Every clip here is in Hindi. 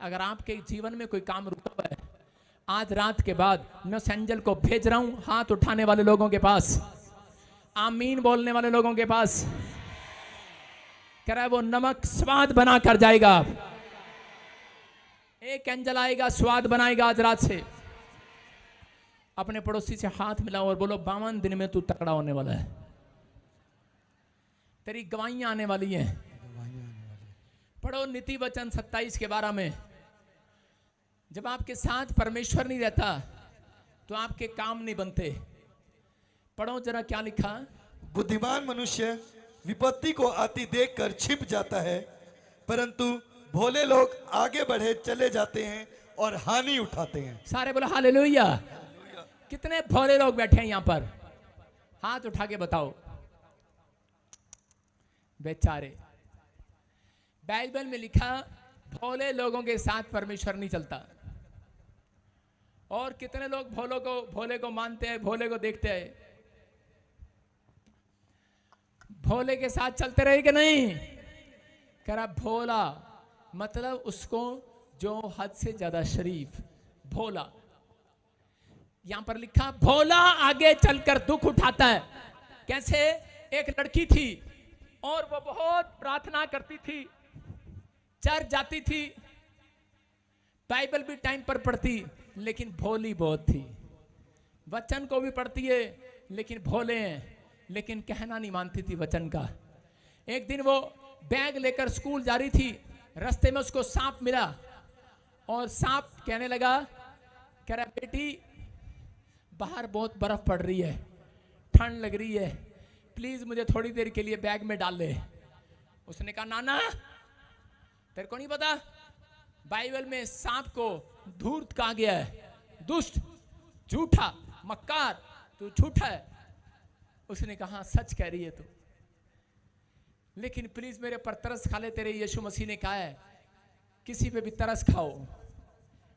अगर आपके जीवन में कोई काम रुका हुआ है, आज रात के बाद मैं उस एंजल को भेज रहा हूं हाथ उठाने वाले लोगों के पास, आमीन बोलने वाले लोगों के पास। कह रहा है वो नमक स्वाद बना कर जाएगा। एक एंजल आएगा, स्वाद बनाएगा आज रात से। अपने पड़ोसी से हाथ मिलाओ और बोलो 52 दिन में तू तकड़ा होने वाला है, तेरी गवाहियां आने वाली हैं। पढ़ो नीति वचन 27 के 12 में। जब आपके साथ परमेश्वर नहीं रहता तो आपके काम नहीं बनते। पढ़ो जरा क्या लिखा। बुद्धिमान मनुष्य विपत्ति को आती देखकर छिप जाता है, परंतु भोले लोग आगे बढ़े चले जाते हैं और हानि उठाते हैं। सारे बोलो हालेलुया। कितने भोले लोग बैठे हैं यहां पर, हाथ उठा के बताओ। बेचारे, बाइबल में लिखा भोले लोगों के साथ परमेश्वर नहीं चलता। और कितने लोग भोले को मानते हैं, भोले को देखते हैं। भोले के साथ चलते रहे कि नहीं? कह रहा भोला मतलब उसको जो हद से ज्यादा शरीफ, भोला। यहां पर लिखा भोला आगे चलकर दुख उठाता है। कैसे? एक लड़की थी और वो बहुत प्रार्थना करती थी, चर्च जाती थी, बाइबल भी टाइम पर पढ़ती, लेकिन भोली बहुत थी। वचन को भी पढ़ती है लेकिन भोले हैं, लेकिन कहना नहीं मानती थी वचन का। एक दिन वो बैग लेकर स्कूल जा रही थी, रास्ते में उसको सांप मिला और सांप कहने लगा, कह रहा बेटी बाहर बहुत बर्फ पड़ रही है, ठंड लग रही है, प्लीज मुझे थोड़ी देर के लिए बैग में डाल ले। उसने कहा नाना तेरे को नहीं पता बाइबल में सांप को धूर्त कहा गया है, दुष्ट, झूठा, मक्कार, तू झूठा है। उसने कहा सच कह रही है तू, लेकिन प्लीज मेरे पर तरस खा ले, तेरे यीशु मसीह ने कहा है किसी पे भी तरस खाओ।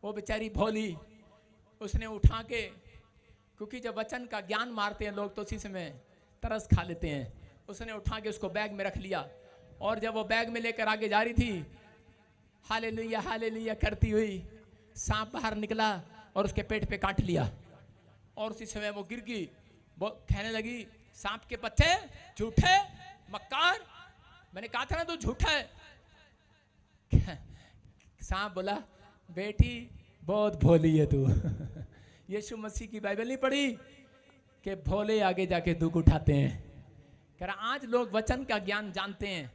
वो बेचारी भोली, उसने उठा के, क्योंकि जब वचन का ज्ञान मारते हैं लोग तो उसी समय तरस खा लेते हैं, उसने उठा के उसको बैग में रख लिया। और जब वो बैग में लेकर आगे जा रही थी, हालेलुया हालेलुया करती हुई, सांप बाहर निकला और उसके पेट पे काट लिया। और उसी समय वो गिर गई। वो कहने लगी सांप के बच्चे, झूठे, मक्कार, मैंने कहा था ना तू झूठा है। सांप बोला बेटी बहुत भोली है तू। यीशु मसीह की बाइबल नहीं पढ़ी कि भोले आगे जाके दुख उठाते हैं। कह रहा आज लोग वचन का ज्ञान जानते हैं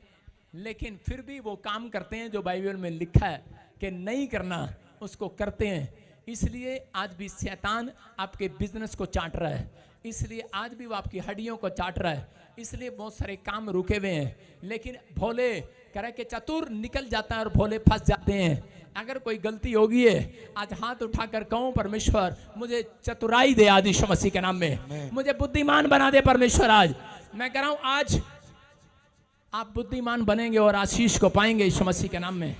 लेकिन फिर भी वो काम करते हैं जो बाइबल में लिखा है कि नहीं करना, उसको करते हैं। इसलिए आज भी शैतान आपके बिजनेस को चाट रहा है, इसलिए आज भी वो आपकी हड्डियों को चाट रहा है, इसलिए बहुत सारे काम रुके हुए हैं। लेकिन भोले कह रहे कि चतुर निकल जाता है और भोले फंस जाते हैं। अगर कोई गलती होगी है, आज हाथ उठाकर कहूं परमेश्वर मुझे चतुराई दे आज यीशु मसीह के नाम में, मुझे बुद्धिमान बना दे परमेश्वर। आज मैं कह रहा हूं आज आप बुद्धिमान बनेंगे और आशीष को पाएंगे यीशु मसीह के नाम में।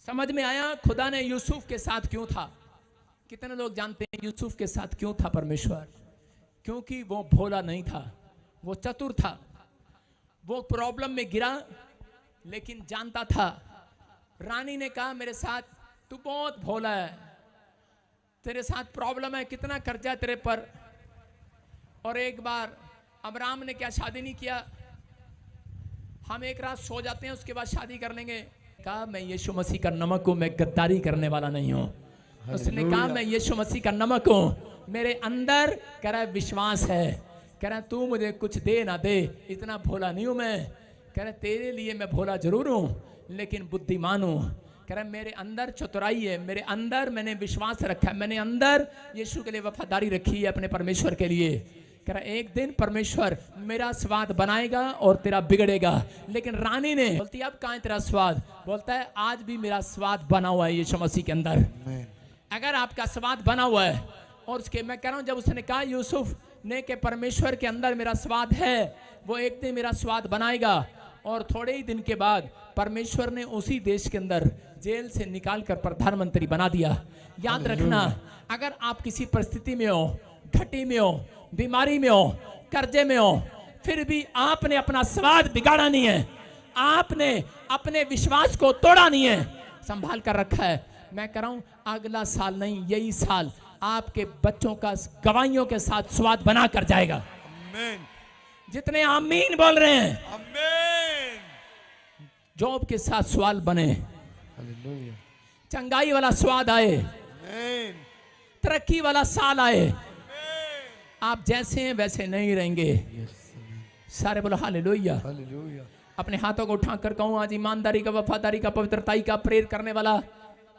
समझ में आया खुदा ने यूसुफ के साथ क्यों था? कितने लोग जानते हैं यूसुफ के साथ क्यों था परमेश्वर? क्योंकि वो भोला नहीं था, वो चतुर था। वो प्रॉब्लम में गिरा लेकिन जानता था। रानी ने कहा मेरे साथ तू बहुत भोला है, तेरे साथ प्रॉब्लम है, कितना कर्जा तेरे पर। और एक बार अब्राहम ने क्या शादी नहीं किया, हम एक रात सो जाते हैं उसके बाद शादी कर लेंगे। कहा मैं यीशु मसीह का नमक हूं, मैं गद्दारी करने वाला नहीं हूं। उसने कहा मैं यीशु मसीह का नमक हूं, मेरे अंदर कह रहा है विश्वास है। कह रहा तू मुझे कुछ दे ना दे, इतना भोला नहीं हूं मैं। कह रहा तेरे लिए मैं भोला जरूर हूं लेकिन बुद्धिमान हूं। कह रहा मेरे अंदर चतुराई है, मेरे अंदर मैंने विश्वास रखा है, मैंने अंदर यीशु के लिए वफादारी रखी है अपने परमेश्वर के लिए। कह रहा एक दिन परमेश्वर मेरा स्वाद बनाएगा और तेरा बिगड़ेगा। लेकिन रानी ने बोलती अब कहां है तेरा स्वाद? बोलता है आज भी मेरा स्वाद बना हुआ है यीशु मसीह के अंदर। अगर आपका स्वाद बना हुआ है, और उसके मैं कह रहा हूं जब उसने कहा यूसुफ ने कि परमेश्वर के अंदर मेरा स्वाद है, वो एक दिन मेरा स्वाद बनाएगा। और थोड़े ही दिन के बाद परमेश्वर ने उसी देश के अंदर जेल से निकालकर प्रधानमंत्री बना दिया। याद रखना अगर आप किसी परिस्थिति में हो, घटी में हो, बीमारी में हो, कर्जे में हो, फिर भी आपने अपना स्वाद बिगाड़ा नहीं है, आपने अपने विश्वास को तोड़ा नहीं है। संभाल कर रखा है। मैं कह रहा हूं अगला साल नहीं, यही साल आपके बच्चों का गवाहियों के साथ स्वाद बना कर जाएगा। आमीन, जितने आमीन बोल रहे हैं, आमीन, जॉब के साथ स्वाद बने, हालेलुया, चंगाई वाला स्वाद आए, आमीन, तरक्की वाला साल आए। आमीन, आप जैसे हैं वैसे नहीं रहेंगे। सारे बोलो हालेलुया। हालेलुया, अपने हाथों को उठाकर कहूं आज ईमानदारी का, वफादारी का, पवित्रताई का, प्रेर करने वाला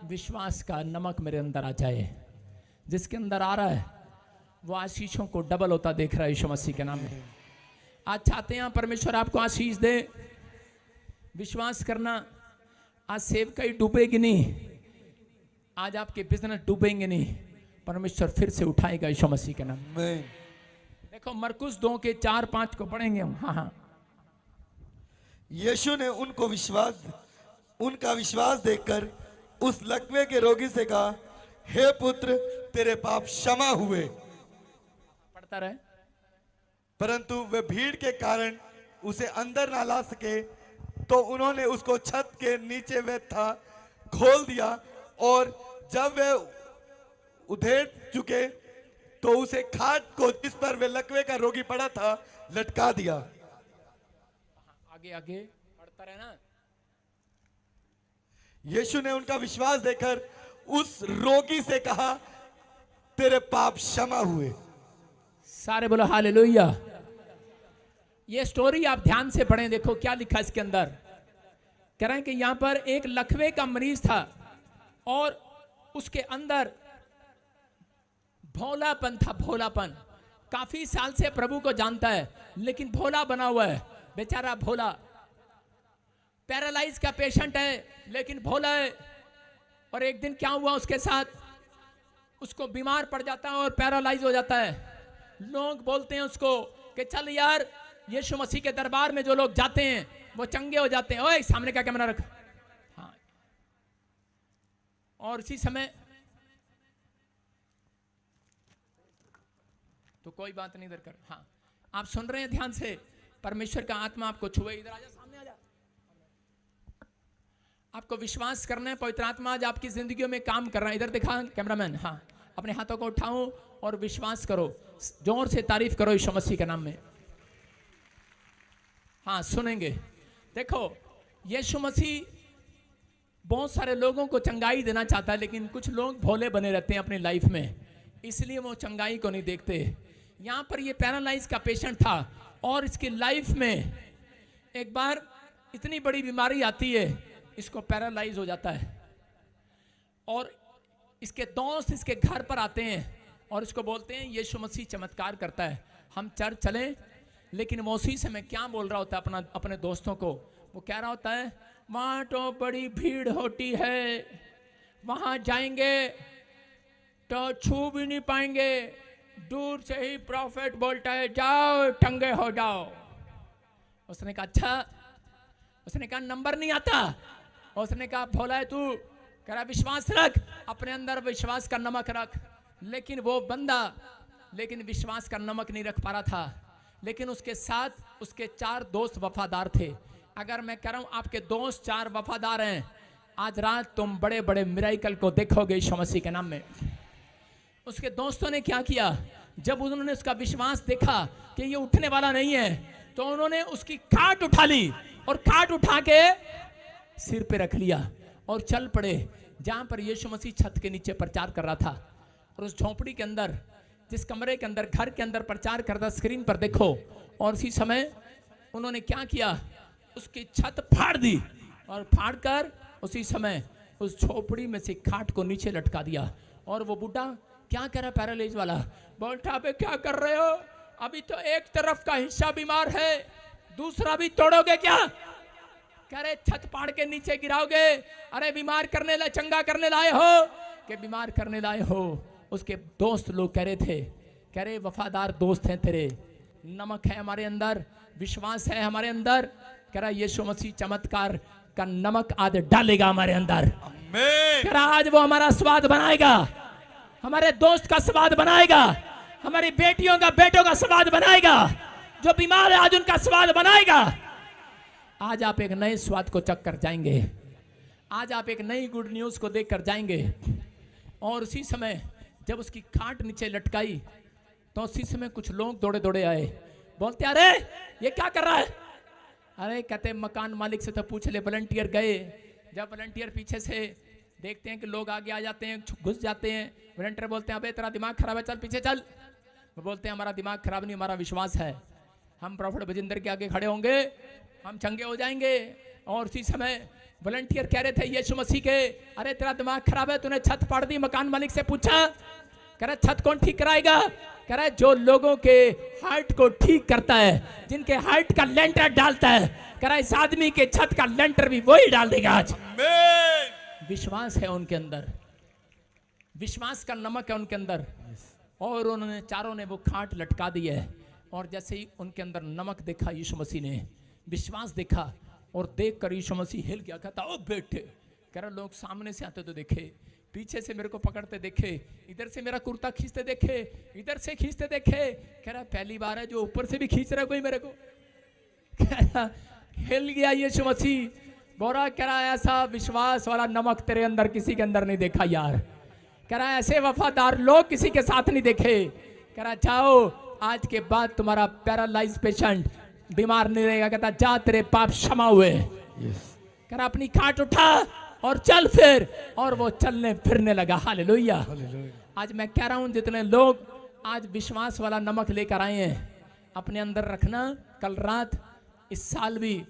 विश्वास का नमक मेरे अंदर आ जाए। जिसके अंदर आ रहा है वो आशीषों को डबल होता देख रहा है यीशु मसीह के नाम में। आज चाहते हैं परमेश्वर आपको आशीष दे। विश्वास करना, आज सेवकाई डूबेगी नहीं, आज आपके बिजनेस डूबेंगे नहीं, परमेश्वर फिर से उठाएगा यीशु मसीह के नाम में। आमीन। देखो मरकुस 2 के 4-5 को पढ़ेंगे हम। हाँ हाँ, यीशु ने उनका विश्वास देखकर उस लकवे के रोगी से कहा, हे पुत्र, तेरे पाप क्षमा हुए। पढ़ता रहे। परंतु वे भीड़ के कारण उसे अंदर ना ला सके, तो उन्होंने उसको छत के नीचे वे था खोल दिया, और जब वे उधेड़ चुके तो उसे खाट को जिस पर वे लकवे का रोगी पड़ा था लटका दिया। आगे आगे पढ़ता रहे ना। यीशु ने उनका विश्वास देखकर उस रोगी से कहा, तेरे पाप क्षमा हुए। सारे बोलो हालेलुया। ये स्टोरी आप ध्यान से पढ़ें, देखो क्या लिखा इसके अंदर। कह रहे हैं कि यहां पर एक लकवे का मरीज था और उसके अंदर भोलापन था, भोलापन। काफी साल से प्रभु को जानता है लेकिन भोला बना हुआ है, बेचारा भोला। पैरालाइज का पेशेंट है लेकिन भोला है। और एक दिन क्या हुआ उसके साथ, उसको बीमार पड़ जाता है और पैरालाइज हो जाता है। लोग बोलते हैं उसको कि चल यार, यीशु मसीह के दरबार में जो लोग जाते हैं वो चंगे हो जाते हैं। ओए सामने का कैमरा रख। हाँ, और इसी समय तो कोई बात नहीं इधर कर। हाँ, आप सुन रहे हैं ध्यान से, परमेश्वर का आत्मा आपको छुए। इधर आजा, सामने आजा। आपको विश्वास करना है, पवित्र आत्मा आज आपकी जिंदगियों में काम कर रहा है। इधर दिखा कैमरामैन। हाँ, अपने हाथों को उठाओ और विश्वास करो, जोर से तारीफ करो यीशु मसीह के नाम में। हाँ, सुनेंगे। देखो यीशु मसीह बहुत सारे लोगों को चंगाई देना चाहता है, लेकिन कुछ लोग भोले बने रहते हैं अपनी लाइफ में, इसलिए वो चंगाई को नहीं देखते। यहां पर ये पैरालाइज का पेशेंट था और इसकी लाइफ में एक बार इतनी बड़ी बीमारी आती है, इसको पैरालाइज हो जाता है। और इसके दोस्त इसके घर पर आते हैं और इसको बोलते हैं यीशु मसीह चमत्कार करता है, हम चर्च चलें। लेकिन वो उसी समय क्या बोल रहा होता है अपने दोस्तों को, वो कह रहा होता है वहाँ तो बड़ी भीड़ होती है, वहाँ जाएंगे तो छू भी नहीं पाएंगे, दूर से ही प्रॉफिट बोलता है जाओ टंगे हो जाओ। उसने कहा अच्छा। उसने कहा नंबर नहीं आता। उसने कहा भोला है तू, कह रहा विश्वास रख, अपने अंदर विश्वास का नमक रख। लेकिन वो बंदा विश्वास का नमक नहीं रख पा रहा था। लेकिन उसके साथ उसके 4 दोस्त वफादार थे। अगर मैं कह रहा हूं आपके दोस्त 4 वफादार हैं, आज रात तुम बड़े बड़े मिराइकल को देखोगे यीशु मसीह के नाम में। उसके दोस्तों ने क्या किया, जब उन्होंने उसका विश्वास देखा कि ये उठने वाला नहीं है, तो उन्होंने उसकी खाट उठा ली और खाट उठा के सिर पे रख लिया और चल पड़े जहां पर यीशु मसीह छत के नीचे प्रचार कर रहा था। और उस झोंपड़ी के अंदर, जिस कमरे के अंदर, घर के अंदर प्रचार करता, स्क्रीन पर देखो। और उसी समय उन्होंने क्या किया, उसकी छत फाड़ दी और फाड़ कर उसी समय उस झोपड़ी में से खाट को नीचे लटका दिया। और वो बूढ़ा क्या कर रहा, पैरालाइज वाला, बोलता अबे क्या कर रहे हो, अभी तो एक तरफ का हिस्सा बीमार है, दूसरा भी तोड़ोगे क्या? कह रहे छत फाड़ के नीचे गिराओगे। अरे बीमार करने लाए, चंगा करने लाए हो कि बीमार करने लाए हो? उसके दोस्त लोग कह रहे थे, कह रहे वफादार दोस्त हैं तेरे, नमक है हमारे अंदर, विश्वास है हमारे अंदर। कह रहा यीशु मसीह चमत्कार का नमक आज डालेगा हमारे अंदर। कह रहा आज वो हमारा स्वाद बनाएगा, हमारे दोस्त का स्वाद बनाएगा, हमारी बेटियों का, बेटों का स्वाद बनाएगा, जो बीमार है आज उनका स्वाद बनाएगा। आज आप एक नए स्वाद को चख कर जाएंगे। आज आप एक नई गुड न्यूज़ को देखकर जाएंगे। और उसी समय जब उसकी खाट नीचे लटकाई तो उसी समय कुछ लोग दौड़े दौड़े आए, बोलते अरे ये क्या कर रहा है। अरे कहते मकान मालिक से तो पूछ ले। वॉलंटियर गए। जब वॉलंटियर पीछे से देखते हैं कि लोग आगे आ जाते हैं, घुस जाते हैं, वॉलंटियर बोलते हैं अबे तेरा दिमाग खराब है, चल पीछे चल। वो बोलते हैं हमारा दिमाग खराब नहीं, हमारा विश्वास है, हम प्रॉफिट बजिंदर के आगे खड़े होंगे, हम चंगे हो जाएंगे। और उसी समय वॉलंटियर कह रहे थे यीशु मसीह के, अरे तेरा दिमाग खराब है, तूने छत फाड़ दी। मकान मालिक से पूछा, कह रहा छत कौन ठीक कराएगा। कह रहा है जो लोगों के हार्ट को ठीक करता है, जिनके हार्ट का लेंटर डालता है, कह रहा है इस आदमी के छत का लेंटर भी वही डाल देगा आज। विश्वास है उनके अंदर, विश्वास का नमक है उनके अंदर। और उन्होंने चारों ने वो खाट लटका दी है। और जैसे ही उनके अंदर नमक देखा यीशु मसीह ने, विश्वास देखा, और देखकर यीशु मसीह हिल गया। कहता ओ बेटे, कह रहा लोग सामने से आते तो देखे, पीछे से मेरे को पकड़ते देखे, इधर से मेरा कुर्ता खींचते देखे, इधर से खींचते देखे। कह रहा पहली बार है जो ऊपर से भी खींच रहा है कोई मेरे को। कह रहा हिल गया यीशु मसीह। बोरा कह रहा ऐसा विश्वास वाला नमक तेरे अंदर किसी के अंदर नहीं देखा यार। कह रहा ऐसे वफादार लोग किसी के साथ नहीं देखे। कह रहा जाओ आज के बाद तुम्हारा पैरालाइज पेशेंट बीमार नहीं रहेगा। कहता जा तेरे पाप क्षमा हुए। कह रहा अपनी खाट उठा और चल फिर, और वो चलने फिरने लगा। हालेलुया। आज मैं कह रहा हूं जितने लोग आज विश्वास वाला नमक लेकर आए हैं अपने अंदर रखना। कल रात इस साल भी,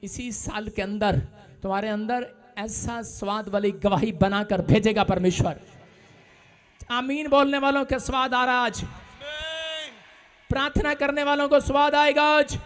इसी साल के अंदर तुम्हारे अंदर ऐसा स्वाद वाली गवाही बनाकर भेजेगा परमेश्वर। आमीन बोलने वालों के स्वाद आ रहा आज, प्रार्थना करने वालों को स्वाद आएगा आज।